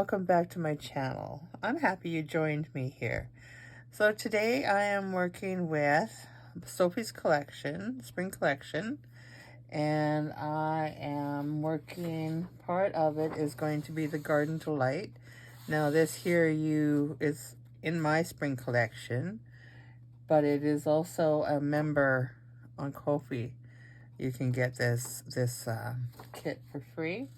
welcome back to my channel. I'm happy you joined me here. So today I am working with Sophie's collection, spring collection, and I am working, part of it is going to be the Garden to Light. Now this here is in my spring collection, but it is also a member on Ko-fi. You can get this kit for free.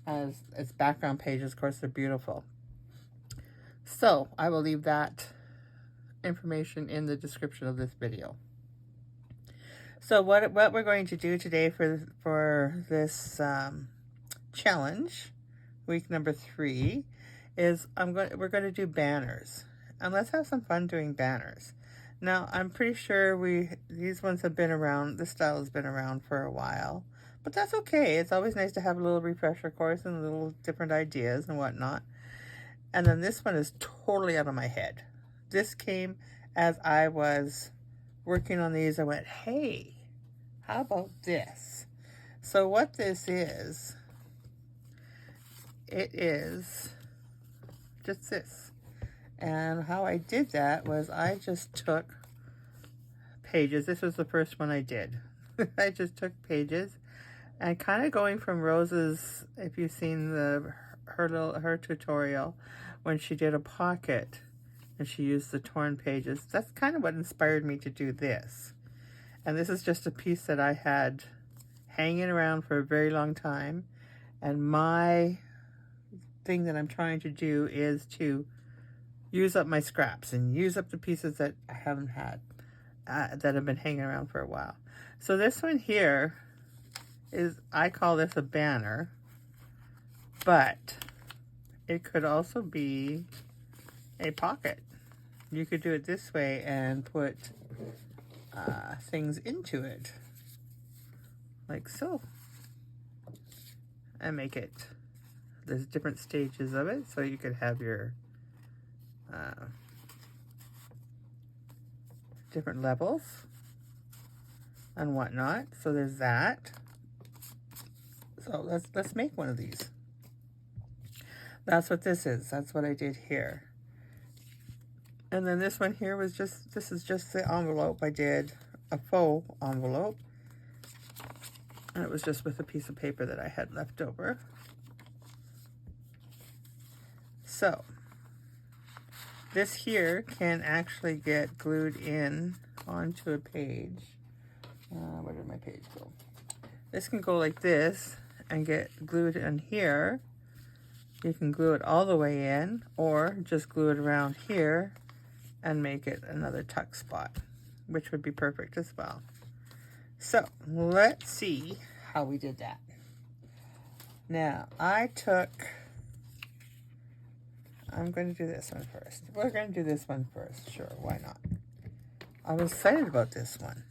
As its background pages, of course, they're beautiful. So I will leave that information in the description of this video. So what we're going to do today for this challenge, week number 3, is we're going to do banners, and let's have some fun doing banners. Now I'm pretty sure these ones have been around. This style has been around for a while. But that's okay. It's always nice to have a little refresher course and little different ideas and whatnot. And then this one is totally out of my head. This came as I was working on these. I went, hey, how about this? So what this is, it is just this. And how I did that was I just took pages. This was the first one I did. I just took pages. And kind of going from Rose's, if you've seen her tutorial, when she did a pocket and she used the torn pages, that's kind of what inspired me to do this. And this is just a piece that I had hanging around for a very long time. And my thing that I'm trying to do is to use up my scraps and use up the pieces that I haven't had, that have been hanging around for a while. So this one here, I call this a banner, but it could also be a pocket. You could do it this way and put things into it, like so, and make it, there's different stages of it, so you could have your different levels and whatnot. So there's that. So let's make one of these. That's what this is. That's what I did here. And then this one here was this is just the envelope. I did a faux envelope. And it was just with a piece of paper that I had left over. So this here can actually get glued in onto a page. Where did my page go? This can go like this and get glued in here. You can glue it all the way in, or just glue it around here and make it another tuck spot, which would be perfect as well. So let's see how we did that. Now I'm going to do this one first. We're going to do this one first. Sure, why not? I was excited about this one.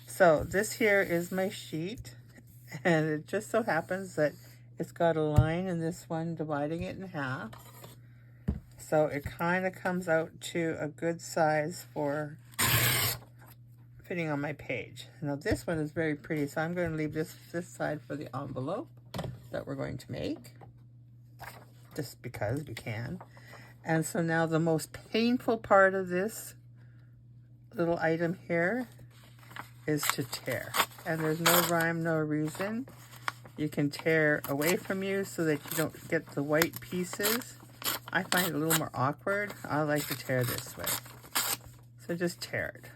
So this here is my sheet. And it just so happens that it's got a line in this one dividing it in half. So it kind of comes out to a good size for fitting on my page. Now this one is very pretty, so I'm going to leave this side for the envelope that we're going to make, just because we can. And so now the most painful part of this little item here is to tear. And there's no rhyme, no reason. You can tear away from you so that you don't get the white pieces. I find it a little more awkward. I like to tear this way. So just tear it.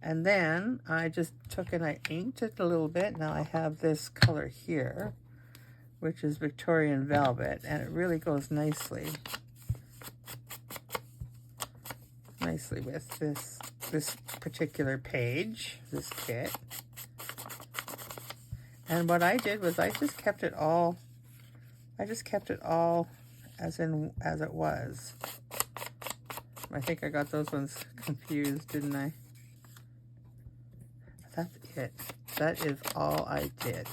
And then I just took and I inked it a little bit. Now I have this color here, which is Victorian Velvet, and it really goes nicely with this particular page, this kit. And what I did was I just kept it all as it was. I think I got those ones confused, didn't I? That's it. That is all I did.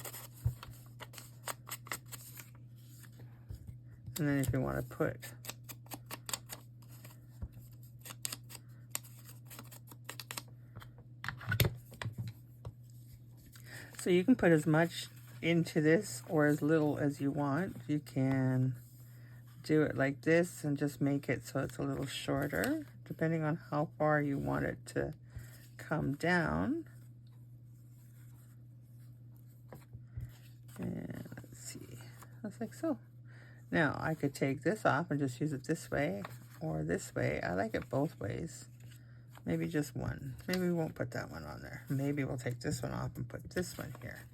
And then if you want to put so you can put as much into this, or as little as you want. You can do it like this and just make it so it's a little shorter, depending on how far you want it to come down. And let's see, that's like so. Now I could take this off and just use it this way or this way. I like it both ways. Maybe just one. Maybe we won't put that one on there. Maybe we'll take this one off and put this one here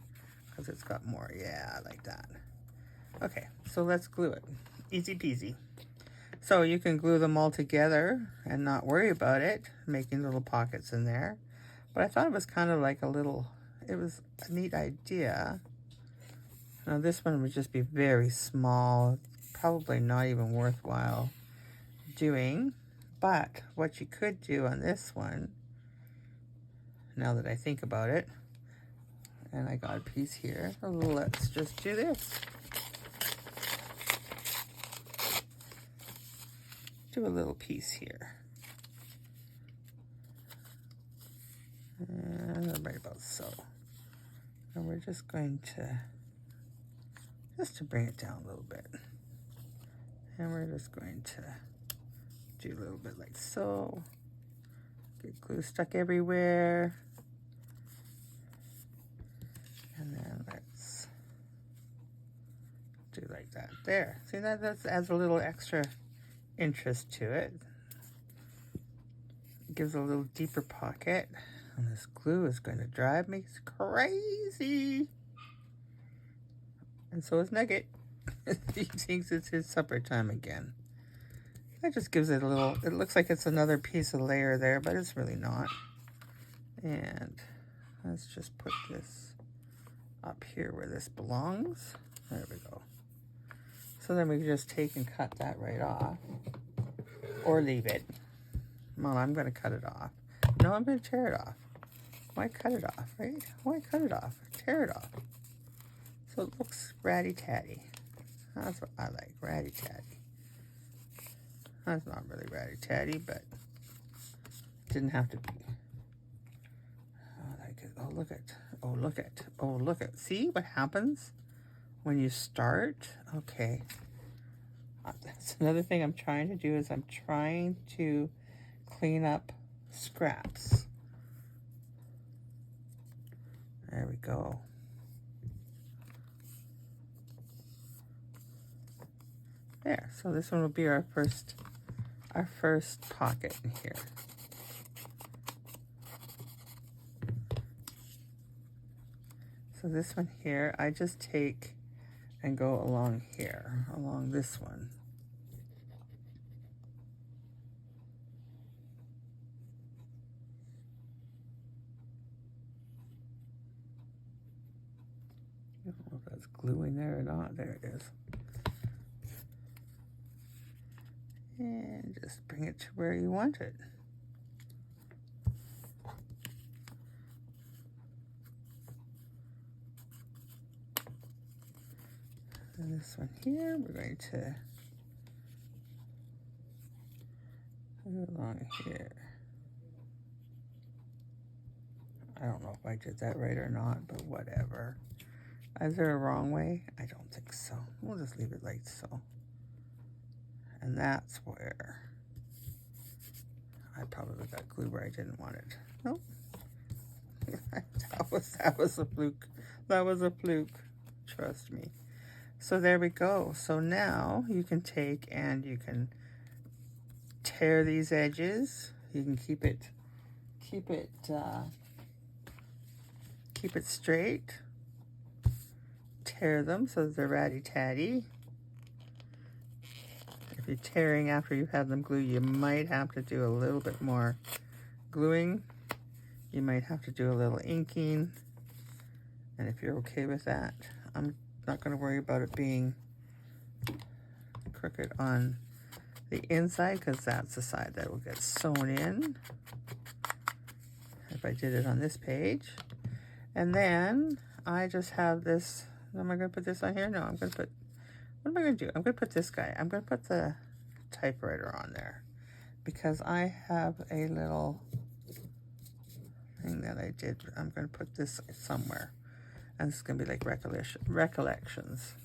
because it's got more. Yeah, I like that. Okay, so let's glue it. Easy peasy. So you can glue them all together and not worry about it, making little pockets in there. But I thought it was kind of like it was a neat idea. Now this one would just be very small, probably not even worthwhile doing. But what you could do on this one, now that I think about it, and I got a piece here, let's just do this. Do a little piece here. And right about so. And we're just going to bring it down a little bit. And we're just going to do a little bit like so. Get glue stuck everywhere. And then let's do like that. There. See, that adds a little extra interest to it. Gives a little deeper pocket. And this glue is going to drive me crazy. And so is Nugget. He thinks it's his supper time again. That just gives it a little, it looks like it's another piece of layer there, but it's really not. And let's just put this up here where this belongs. There we go. So then we just take and cut that right off. Or leave it. Well, I'm going to cut it off. No, I'm going to tear it off. Why cut it off, right? Why cut it off? Tear it off. So it looks ratty-tatty. That's what I like, ratty-tatty. That's not really ratty-tatty, but it didn't have to be. I like it. Oh, look at. Oh, look at. Oh, look at. See what happens when you start? Okay. That's another thing I'm trying to do is I'm trying to clean up scraps. There we go. There, so this one will be our first pocket in here. So this one here, I just take and go along here, along this one. I don't know if that's gluing there or not. There it is. And just bring it to where you want it. And this one here, we're going to put it along here. I don't know if I did that right or not, but whatever. Is there a wrong way? I don't think so. We'll just leave it like so. And that's where I probably got glue where I didn't want it. Nope. that was a fluke. That was a fluke. Trust me. So there we go. So now you can take and you can tear these edges. You can keep it straight. Tear them so that they're ratty-tatty. If you're tearing after you've had them glued, you might have to do a little bit more gluing. You might have to do a little inking. And if you're okay with that, I'm not going to worry about it being crooked on the inside because that's the side that will get sewn in. If I did it on this page. And then I just have this. Am I going to put this on here? No, I'm going to put, what am I going to do? I'm going to put this guy. I'm going to put the typewriter on there because I have a little thing that I did. I'm going to put this somewhere. And it's going to be like recollections.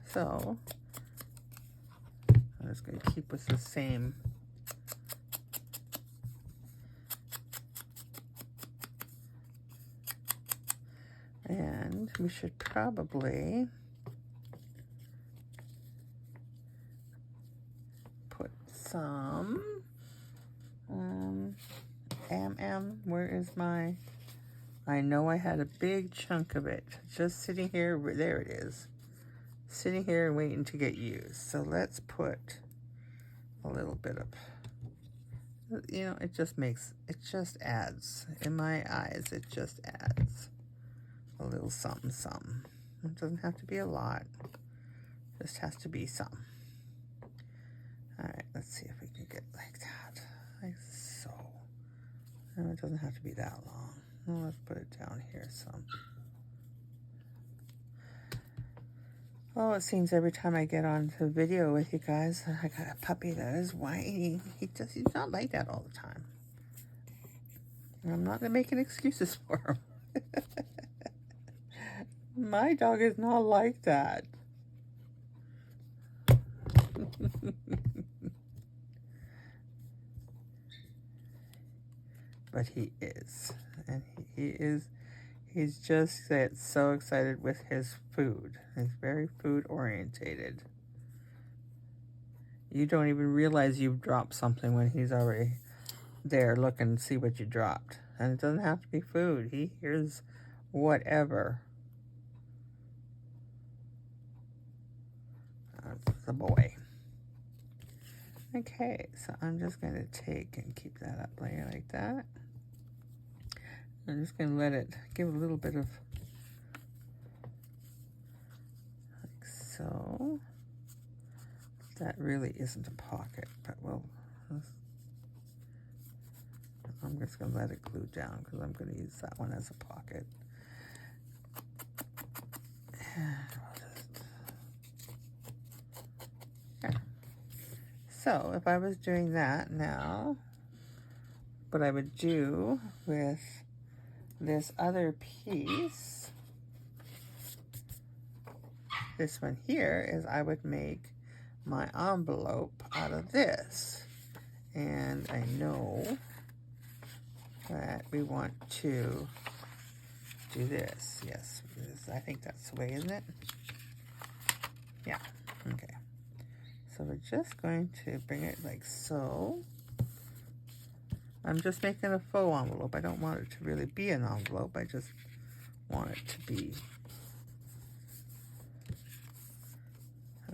So, I'm just going to keep with the same. And we should probably put some, where is my, I know I had a big chunk of it just sitting here. There it is. Sitting here and waiting to get used. So let's put a little bit of, you know, it just adds. In my eyes, it just adds a little something, something. It doesn't have to be a lot. It just has to be some. All right, let's see if we can get like that. Like so. No, it doesn't have to be that long. Well, let's put it down here some. Oh, it seems every time I get on the video with you guys, I got a puppy that is whining. He's not like that all the time. And I'm not making excuses for him. My dog is not like that. But he is. And he's just so excited with his food. He's very food orientated. You don't even realize you've dropped something when he's already there looking to see what you dropped. And it doesn't have to be food. He hears whatever. That's the boy. Okay, so I'm just going to take and keep that up layer like that. I'm just going to let it give a little bit of, like so. That really isn't a pocket, but well, I'm just going to let it glue down because I'm going to use that one as a pocket. So if I was doing that now, what I would do with this other piece, this one here, is I would make my envelope out of this. And I know that we want to do this. Yes, I think that's the way, isn't it? Yeah, okay. So we're just going to bring it like so. I'm just making a faux envelope. I don't want it to really be an envelope. I just want it to be,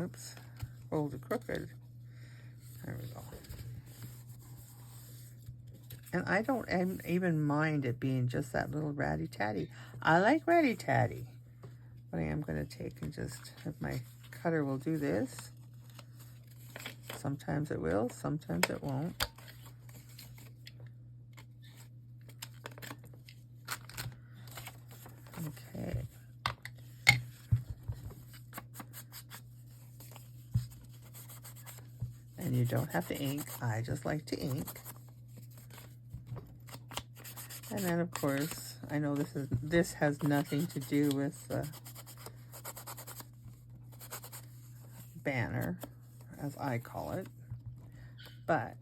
oops, folded crooked. There we go. And I don't even mind it being just that little ratty-tatty. I like ratty-tatty. But I am going to take and just, if my cutter will do this. Sometimes it will, sometimes it won't. Okay. And you don't have to ink. I just like to ink. And then, of course, I know this has nothing to do with the banner, as I call it, but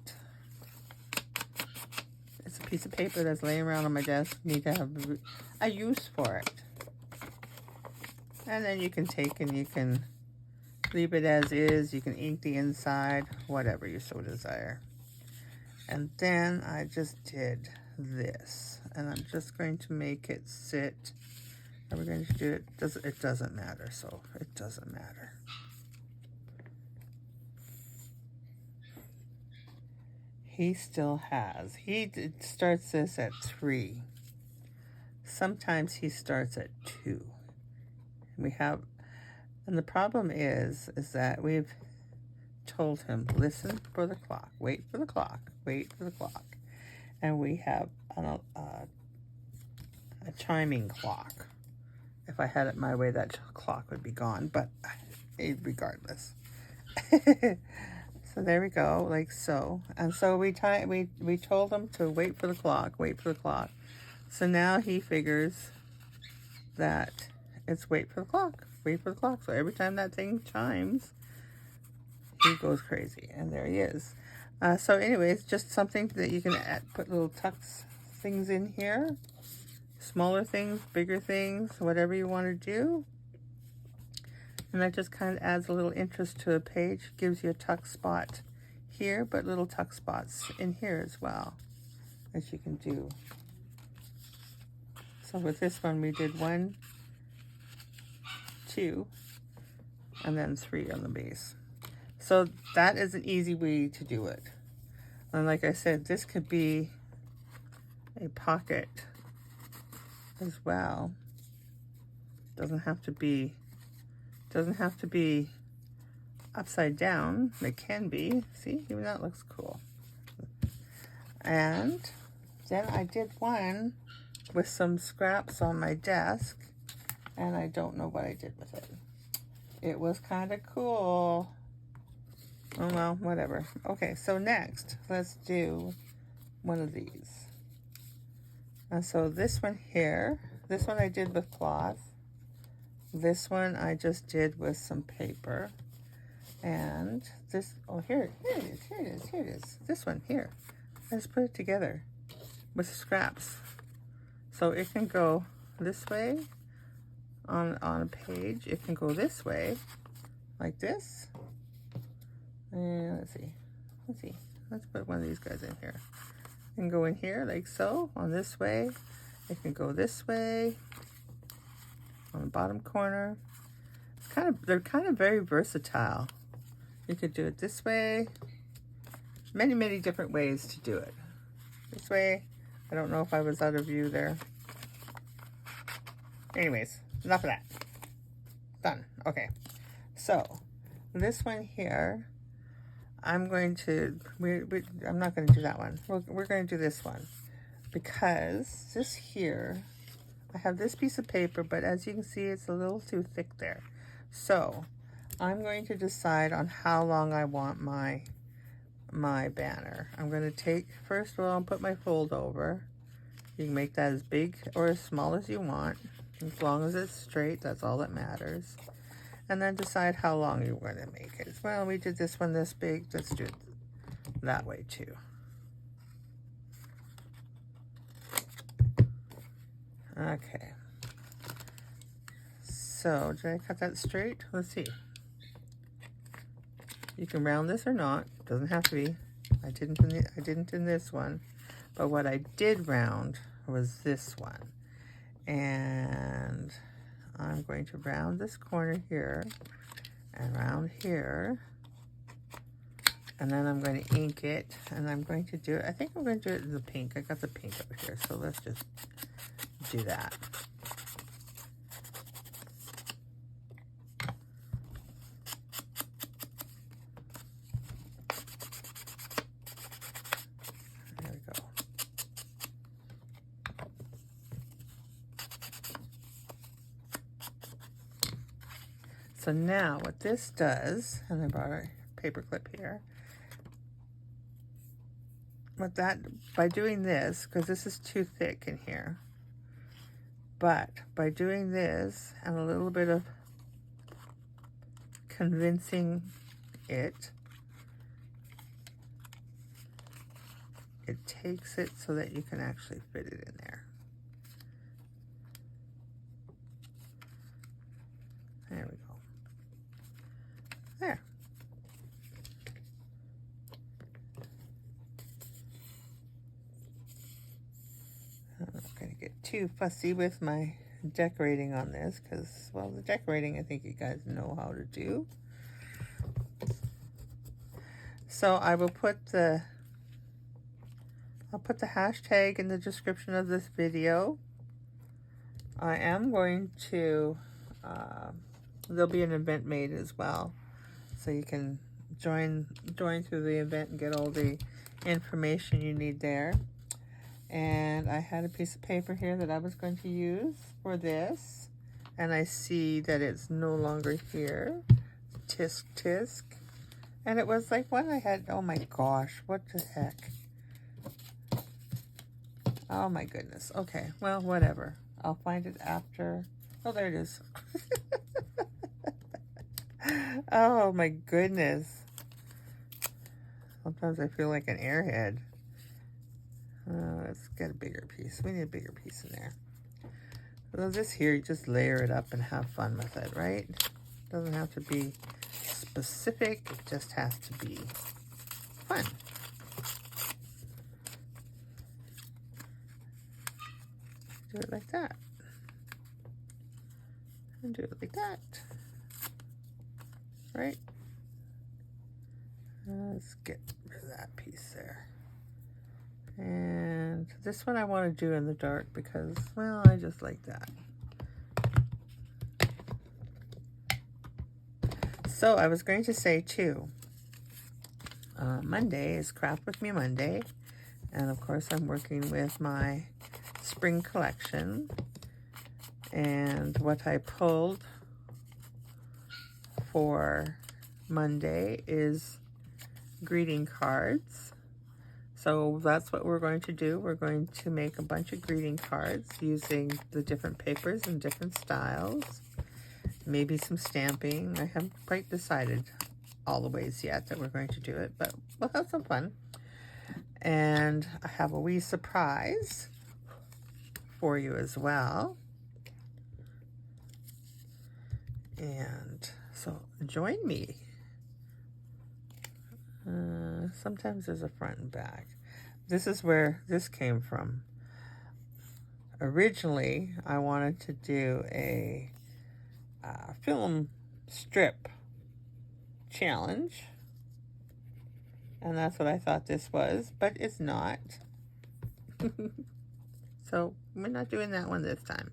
it's a piece of paper that's laying around on my desk. Need to have a use for it. And then you can take and you can leave it as is. You can ink the inside, whatever you so desire. And then I just did this, and I'm just going to make it sit. Are we going to do it? It doesn't matter, so it doesn't matter. He still has. He starts this at 3. Sometimes he starts at 2. We have, and the problem is that we've told him, listen for the clock, wait for the clock, wait for the clock. And we have a chiming clock. If I had it my way, that clock would be gone, but regardless. So there we go, like so. And so we told him to wait for the clock, wait for the clock. So now he figures that it's wait for the clock. Wait for the clock. So every time that thing chimes, he goes crazy. And there he is. So anyways, just something that you can put little tucks things in here. Smaller things, bigger things, whatever you want to do. And that just kind of adds a little interest to a page. Gives you a tuck spot here, but little tuck spots in here as well, as you can do. So with this one, we did 1, 2, and then 3 on the base. So that is an easy way to do it. And like I said, this could be a pocket as well. Doesn't have to be upside down. It can be. See, even that looks cool. And then I did one with some scraps on my desk, and I don't know what I did with it. It was kind of cool. Oh well, whatever. Okay, so next, let's do one of these. And so this one here, this one I did with cloth. This one I just did with some paper. And this, oh, here it is. This one here. I just put it together with scraps. So it can go this way on a page. It can go this way, like this. And let's see. Let's put one of these guys in here. It can go in here like so, on this way. It can go this way, on the bottom corner. They're kind of very versatile. You could do it this way. Many different ways to do it. This way. I don't know if I was out of view there. Anyways, enough of that. Done. Okay. So, this one here, I'm going to, I'm not going to do that one. We're going to do this one. Because this here, I have this piece of paper, but as you can see, it's a little too thick there. So, I'm going to decide on how long I want my banner. I'm going to take, first of all, I'll put my fold over. You can make that as big or as small as you want. As long as it's straight, that's all that matters. And then decide how long you're going to make it. Well, we did this one this big. Let's do it that way too. Okay. So, did I cut that straight? Let's see. You can round this or not. Doesn't have to be. I didn't in this one. But what I did round was this one. And I'm going to round this corner here and round here. And then I'm going to ink it. And I'm going to do it. I think I'm going to do it in the pink. I got the pink over here. So let's just do that. So now what this does, and I brought a paper clip here, by doing this, because this is too thick in here, but by doing this and a little bit of convincing it, it takes it so that you can actually fit it in there. There we go. There. I'm not going to get too fussy with my decorating on this because, well, the decorating I think you guys know how to do. So I will put I'll put the hashtag in the description of this video. I am going to, there'll be an event made as well. So you can join through the event and get all the information you need there. And I had a piece of paper here that I was going to use for this. And I see that it's no longer here. Tisk tisk. And it was like one I had, oh my gosh, what the heck. Oh my goodness. Okay, well, whatever. I'll find it after Oh, there it is. Oh my goodness. Sometimes I feel like an airhead. Let's get a bigger piece. We need a bigger piece in there. So this here, you just layer it up and have fun with it, right? Doesn't have to be specific, it just has to be fun. Do it like that. And do it like that. Right? Let's get rid of that piece there. And this one I want to do in the dark because, well, I just like that. So I was going to say too, Monday is Craft With Me Monday. And of course I'm working with my spring collection. And what I pulled for Monday is greeting cards. So that's what we're going to do. We're going to make a bunch of greeting cards using the different papers and different styles. Maybe some stamping. I haven't quite decided all the ways yet that we're going to do it, but we'll have some fun. And I have a wee surprise for you as well. And so join me. Sometimes there's a front and back. This is where this came from. Originally, I wanted to do a film strip challenge. And that's what I thought this was, but it's not. So we're not doing that one this time.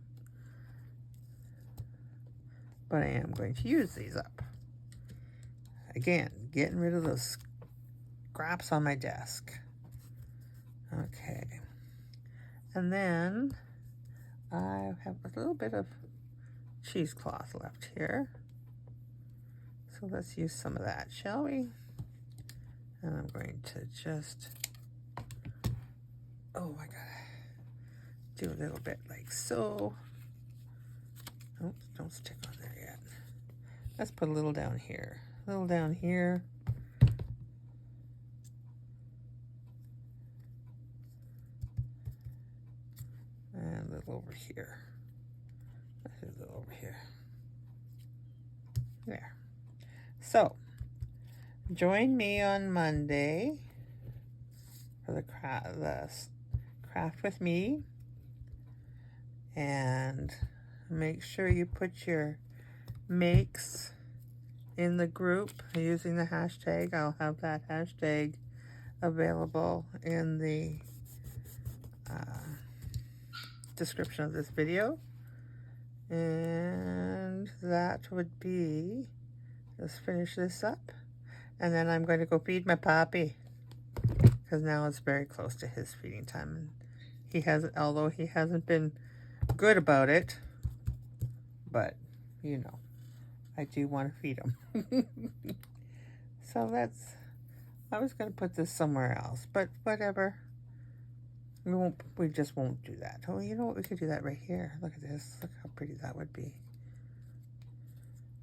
But I am going to use these up. Again, getting rid of those scraps on my desk. Okay. And then I have a little bit of cheesecloth left here. So let's use some of that, shall we? And I'm going to just, oh, I gotta do a little bit like so. Oops, don't stick on there yet. Let's put a little down here. A little down here. And a little over here. A little over here. There. So, join me on Monday for the craft with me. And make sure you put your makes in the group using the hashtag. I'll have that hashtag available in the description of this video. And that would be, let's finish this up. And then I'm going to go feed my puppy, because now it's very close to his feeding time. And he hasn't, although he hasn't been good about it, but you know, I do want to feed him. So I was going to put this somewhere else, but whatever. We just won't do that. Oh, you know what? We could do that right here. Look at this. Look how pretty that would be.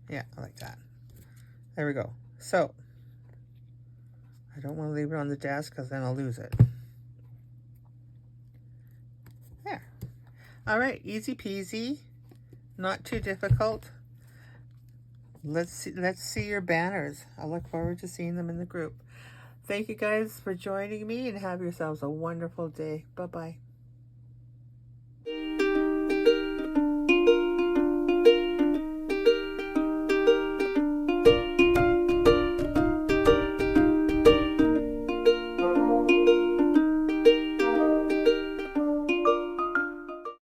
Yeah, I like that. There we go. So, I don't want to leave it on the desk because then I'll lose it. There. All right, easy peasy. Not too difficult. Let's see your banners. I look forward to seeing them in the group. Thank you guys for joining me, and have yourselves a wonderful day. Bye-bye.